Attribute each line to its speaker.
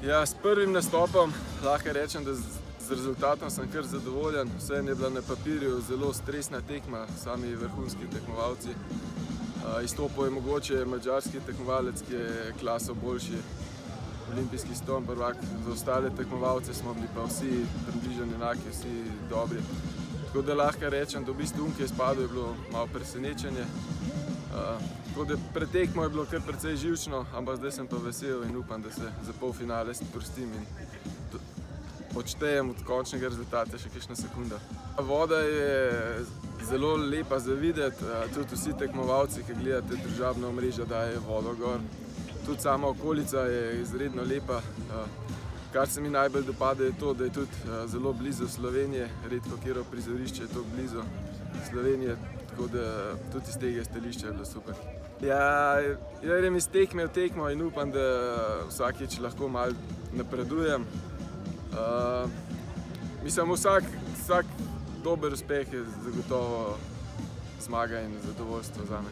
Speaker 1: Ja, s prvim nastopom lahko rečem, da z rezultatom sem kar zadovoljen. Vseeno je bila na papirju zelo stresna tekma, sami vrhunski tekmovalci. Izstopil je mogoče madžarski tekmovalec, ki je klaso boljši, olimpijski ston prvak. Za ostale tekmovalce smo bili pa vsi približno enaki, vsi dobri. Tako da lahko rečem, da v bistvu ki je izpadel, je bilo malo presenečenje. Tako da pred tekmo je bilo kar precej živčno, ampak zdaj sem pa vesel in upam, da se za polfinale sprostim in odštejem od končnega rezultata še kakšna sekunda. Voda je zelo lepa za videti, tudi vsi tekmovalci, ki gledate družabna omrežja, dajejo vodo gor. Tudi sama okolica je izredno lepa. Kar se mi najbolj dopade je to, da je tudi zelo blizu Slovenije, redko katero prizorišče je tako blizu Slovenije, tako da tudi iz tega stališča je bilo super. Ja, grem iz tekme v tekmo in upam, da vsakič lahko malo napredujem. Mislim, vsak dober uspeh je zagotovo zmaga in zadovoljstvo zame.